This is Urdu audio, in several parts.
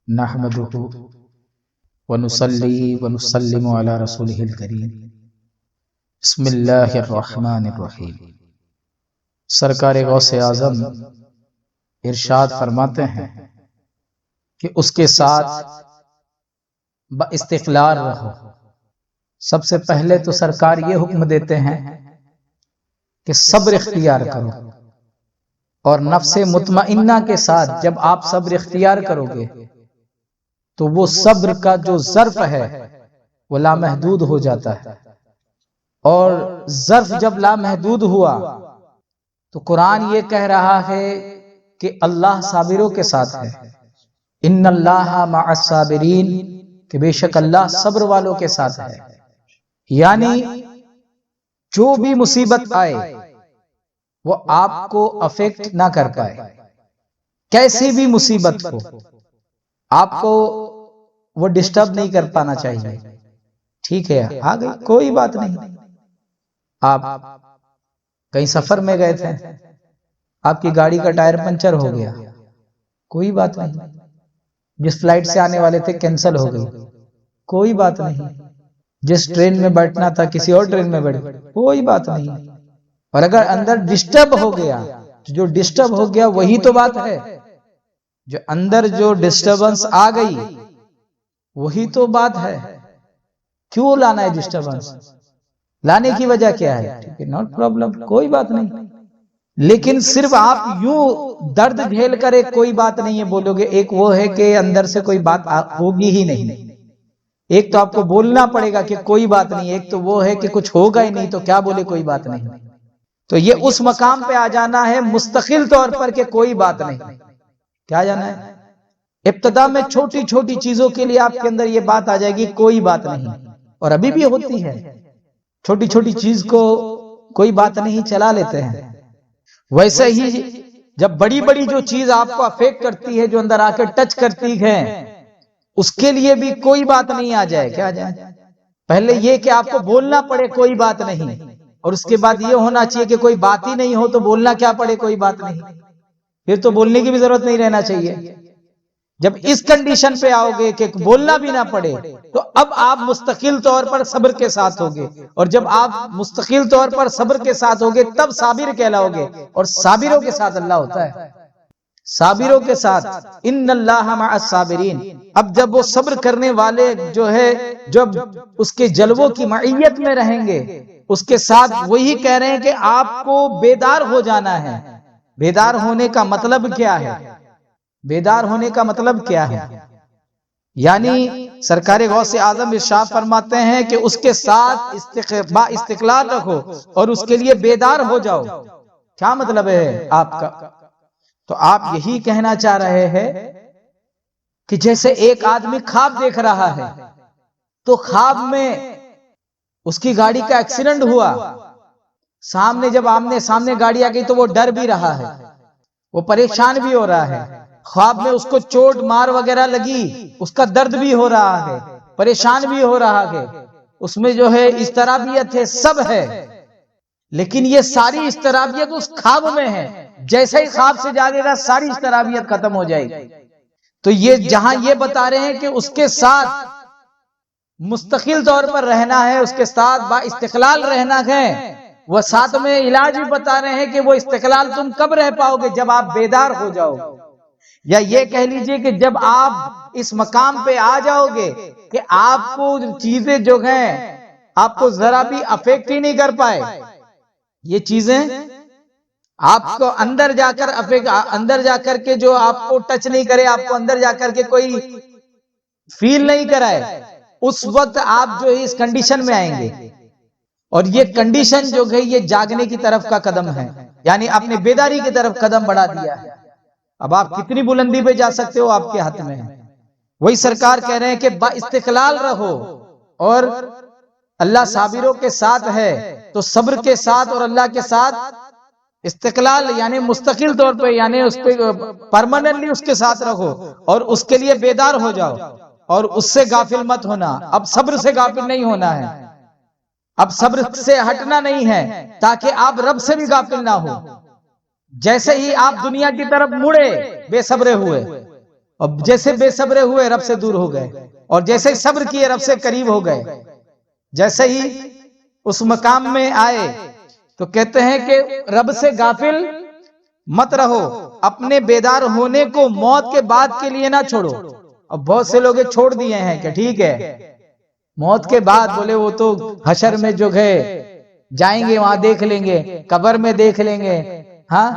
نحمدہ ونصلی ونسلم علی رسولہ الکریم بسم اللہ الرحمن الرحیم۔ سرکار غوث اعظم ارشاد فرماتے ہیں کہ اس کے ساتھ با استقلال رہو۔ سب سے پہلے تو سرکار یہ حکم دیتے ہیں کہ صبر اختیار کرو، اور نفس مطمئنہ کے ساتھ جب آپ صبر اختیار کرو گے تو وہ صبر کا جو ظرف ہے وہ لامحدود ہو جاتا ہے، اور ظرف جب لامحدود ہوا تو قرآن یہ کہہ رہا ہے کہ اللہ صابروں کے ساتھ ہے، ان اللہ مع الصابرین، کہ بے شک اللہ صبر والوں کے ساتھ ہے۔ یعنی جو بھی مصیبت آئے وہ آپ کو افیکٹ نہ کر پائے، کیسی بھی مصیبت ہو آپ کو وہ ڈسٹرب نہیں کر پانا چاہیے۔ ٹھیک ہے، آ گئی کوئی بات نہیں۔ آپ کہیں سفر میں گئے تھے، آپ کی گاڑی کا ٹائر پنچر ہو گیا، کوئی بات نہیں۔ جس فلائٹ سے آنے والے تھے کینسل ہو گئی، کوئی بات نہیں۔ جس ٹرین میں بیٹھنا تھا کسی اور ٹرین میں بیٹھ، کوئی بات نہیں۔ اور اگر اندر ڈسٹرب ہو گیا، جو ڈسٹرب ہو گیا وہی تو بات ہے، جو اندر جو ڈسٹربنس آ گئی وہی تو بات ہے۔ کیوں لانا ہے ڈسٹربنس؟ لانے کی وجہ کیا ہے؟ ٹھیک ہے، نوٹ پرابلم، کوئی بات نہیں۔ لیکن صرف آپ یوں درد جھیل کر ایک کوئی بات نہیں ہے بولو گے، ایک وہ ہے کہ اندر سے کوئی بات ہوگی ہی نہیں۔ ایک تو آپ کو بولنا پڑے گا کہ کوئی بات نہیں، ایک تو وہ ہے کہ کچھ ہوگا ہی نہیں تو کیا بولے کوئی بات نہیں۔ تو یہ اس مقام پہ آ جانا ہے مستقل طور پر کہ کوئی بات نہیں۔ کیا جانا ہے؟ ابتدا میں چھوٹی چھوٹی چیزوں کے لیے آپ کے اندر یہ بات آ جائے گی کوئی بات نہیں، اور ابھی بھی ہوتی ہے، چھوٹی چھوٹی چیز کو کوئی بات نہیں چلا لیتے ہیں۔ ویسے ہی جب بڑی بڑی جو چیز آپ کو افیکٹ کرتی ہے، جو اندر آ کے ٹچ کرتی ہے، اس کے لیے بھی کوئی بات نہیں آ جائے۔ کیا جائے؟ پہلے یہ کہ آپ کو بولنا پڑے کوئی بات نہیں، اور اس کے بعد یہ ہونا چاہیے کہ کوئی بات ہی نہیں ہو تو بولنا کیا پڑے کوئی بات نہیں، پھر تو بولنے کی بھی ضرورت نہیں رہنا چاہیے۔ جب اس کنڈیشن پہ آؤ گے کہ بولنا بھی نہ پڑے تو اب آپ مستقل طور پر صبر کے ساتھ ہوگے، اور جب آپ مستقل طور پر صبر کے ساتھ ہوگے تب صابر کہلاؤ گے، اور صابروں کے ساتھ اللہ ہوتا ہے، صابروں کے ساتھ ان اللہ مع الصابرین۔ اب جب وہ صبر کرنے والے جو ہے جب اس کے جلووں کی معیت میں رہیں گے، اس کے ساتھ وہی کہہ رہے ہیں کہ آپ کو بیدار ہو جانا ہے۔ بیدار ہونے کا مطلب کیا ہے؟ بیدار ہونے کا مطلب کیا ہے؟ یعنی سرکار غوث اعظم ارشاد فرماتے ہیں کہ اس کے ساتھ با استقلال رکھو اور اس کے لیے بیدار ہو جاؤ۔ کیا مطلب ہے آپ کا؟ تو آپ یہی کہنا چاہ رہے ہیں کہ جیسے ایک آدمی خواب دیکھ رہا ہے، تو خواب میں اس کی گاڑی کا ایکسیڈنٹ ہوا، سامنے جب آمنے سامنے گاڑی آ گئی تو وہ ڈر بھی رہا ہے، وہ پریشان بھی ہو رہا ہے، خواب میں اس کو چوٹ مار وغیرہ لگی، اس کا درد بھی ہو رہا ہے، پریشان بھی ہو رہا ہے، اس میں جو ہے اضطرابیت ہے، سب ہے، لیکن یہ ساری اضطرابیت اس خواب میں ہے۔ جیسے ہی خواب سے جاگے گا ساری اضطرابیت ختم ہو جائے گی۔ تو یہ جہاں یہ بتا رہے ہیں کہ اس کے ساتھ مستقل طور پر رہنا ہے، اس کے ساتھ با استقلال رہنا ہے، وہ ساتھ میں علاج بھی بتا رہے ہیں کہ وہ استقلال تم کب رہ پاؤ گے؟ جب آپ بیدار ہو جاؤ، یا یہ کہہ لیجئے کہ جب آپ اس مقام پہ آ جاؤ گے کہ آپ کو چیزیں جو ہیں آپ کو ذرا بھی افیکٹ ہی نہیں کر پائے، یہ چیزیں آپ کو اندر جا کر کے جو آپ کو ٹچ نہیں کرے، آپ کو اندر جا کر کے کوئی فیل نہیں کرائے، اس وقت آپ جو اس کنڈیشن میں آئیں گے، اور یہ کنڈیشن جو ہے یہ جاگنے کی طرف کا قدم ہے، یعنی اپنے بیداری کی طرف قدم بڑھا دیا ہے۔ اب آپ کتنی بلندی پہ جا سکتے ہو آپ کے ہاتھ میں ہے۔ وہی سرکار کہہ رہے ہیں کہ با استقلال رہو، اور اللہ صابروں کے ساتھ ہے، تو صبر کے ساتھ اور اللہ کے ساتھ استقلال یعنی مستقل طور پہ، یعنی اس پہ پرماننٹلی اس کے ساتھ رہو، اور اس کے لیے بیدار ہو جاؤ، اور اس سے غافل مت ہونا۔ اب صبر سے غافل نہیں ہونا ہے، اب صبر سے ہٹنا نہیں ہے تاکہ آپ رب سے بھی غافل نہ ہو۔ جیسے ہی آپ دنیا کی طرف مڑے بے صبرے ہوئے، اور جیسے بے صبر ہوئے رب سے دور ہو گئے، اور جیسے ہی صبر کیے رب سے قریب ہو گئے۔ جیسے ہی اس مقام میں آئے تو کہتے ہیں کہ رب سے غافل مت رہو، اپنے بیدار ہونے کو موت کے بعد کے لیے نہ چھوڑو۔ اب بہت سے لوگ چھوڑ دیے ہیں کہ ٹھیک ہے موت کے بعد، بولے وہ تو حشر میں جو ہے جائیں گے وہاں دیکھ لیں گے، قبر میں دیکھ لیں گے، ہاں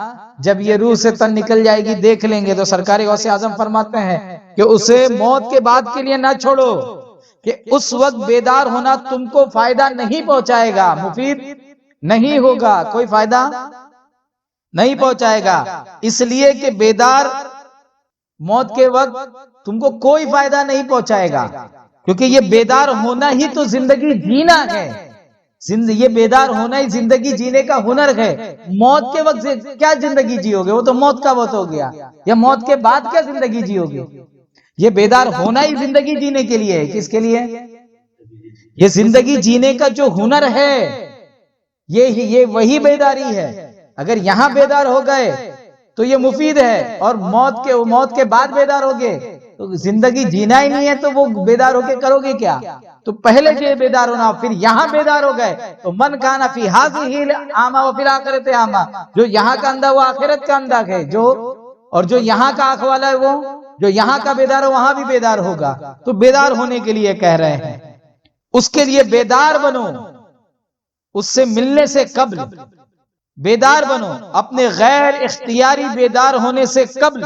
جب یہ روح سے تن نکل جائے گی دیکھ لیں گے۔ تو سرکار غوث اعظم فرماتے ہیں کہ اسے موت کے بعد کے لیے نہ چھوڑو، کہ اس وقت بیدار ہونا تم کو فائدہ نہیں پہنچائے گا، مفید نہیں ہوگا، کوئی فائدہ نہیں پہنچائے گا، اس لیے کہ بیدار موت کے وقت تم کو کوئی فائدہ نہیں پہنچائے گا، کیونکہ یہ بیدار ہونا ہی تو زندگی جینا ہے۔ یہ بیدار ہونا ہی زندگی جینے کا ہنر ہے۔ موت کے وقت کیا زندگی جیو گے، وہ تو موت کا وقت ہو گیا، یا موت کے بعد کیا زندگی جیو گے؟ یہ بیدار ہونا ہی زندگی جینے کے لیے ہے۔ کس کے لیے؟ یہ زندگی جینے کا جو ہنر ہے یہ وہی بیداری ہے۔ اگر یہاں بیدار ہو گئے تو یہ مفید ہے، اور موت کے بعد بیدار ہو گئے تو زندگی جینا ہی نہیں ہے، تو وہ بیدار ہو کے کرو گے کیا؟ تو پہلے جو بیدار ہونا، پھر یہاں بیدار ہو گئے تو من کانا فی ہذہ اعمی و فی الآخرۃ اعمی، جو یہاں کا اندھا وہ آخرت کا اندھا ہے، اور جو یہاں کا آنکھ والا ہے وہ جو یہاں کا بیدار ہے وہاں بھی بیدار ہوگا۔ تو بیدار ہونے کے لیے کہہ رہے ہیں، اس کے لیے بیدار بنو، اس سے ملنے سے قبل بیدار بنو، اپنے غیر اختیاری بیدار ہونے سے قبل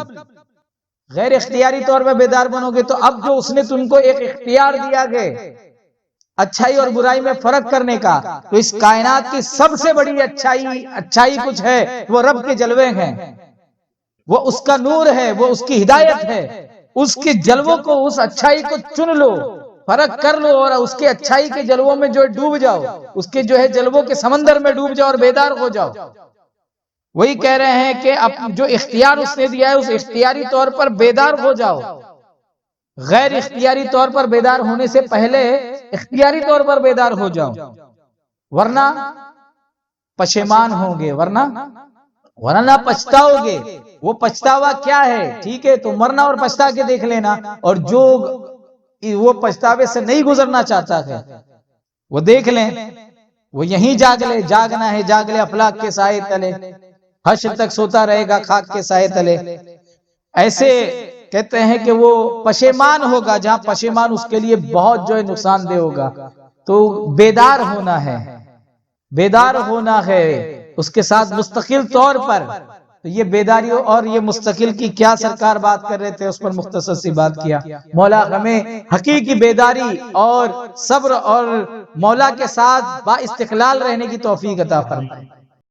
غیر اختیاری طور پہ بیدار بنو گے تو اب جو اس نے تم کو ایک اختیار دیا گے اچھائی اور برائی میں فرق کرنے کا، تو اس کائنات کی سب سے بڑی اچھائی کچھ ہے، وہ رب کے جلوے ہیں، وہ اس کا نور ہے، وہ اس کی ہدایت ہے۔ اس کے جلووں کو، اس اچھائی کو چن لو، فرق کر لو، اور اس کے اچھائی کے جلووں میں جو ڈوب جاؤ، اس کے جو ہے جلووں کے سمندر میں ڈوب جاؤ اور بیدار ہو جاؤ۔ وہی کہہ رہے ہیں کہ اب جو اختیار اس نے دیا ہے اس اختیاری طور پر بیدار ہو جاؤ، غیر اختیاری طور پر بیدار ہونے سے پہلے اختیاری طور پر بیدار ہو جاؤ، ورنہ پشیمان ہوں گے، ورنہ پچھتاؤ گے۔ وہ پچھتاوا کیا ہے؟ ٹھیک ہے تو مرنا اور پچھتا کے دیکھ لینا، اور جو وہ پچھتاوے سے نہیں گزرنا چاہتا ہے وہ دیکھ لیں، وہ یہیں جاگ لے، جاگنا ہے جاگ لے افلاک کے سائے تلے، حشر تک سوتا رہے گا خاک کے سائے تلے۔ ایسے کہتے ہیں کہ وہ پشیمان ہوگا، جہاں پشیمان اس کے لیے بہت جو ہے نقصان دہ ہوگا۔ تو بیدار ہونا ہے، بیدار ہونا ہے اس کے ساتھ مستقل طور پر۔ تو یہ بیداری اور یہ مستقل کی کیا سرکار بات کر رہے تھے، اس پر مختصر سی بات کیا۔ مولا ہمیں حقیقی بیداری اور صبر اور مولا کے ساتھ با استقلال رہنے کی توفیق عطا فرمائے۔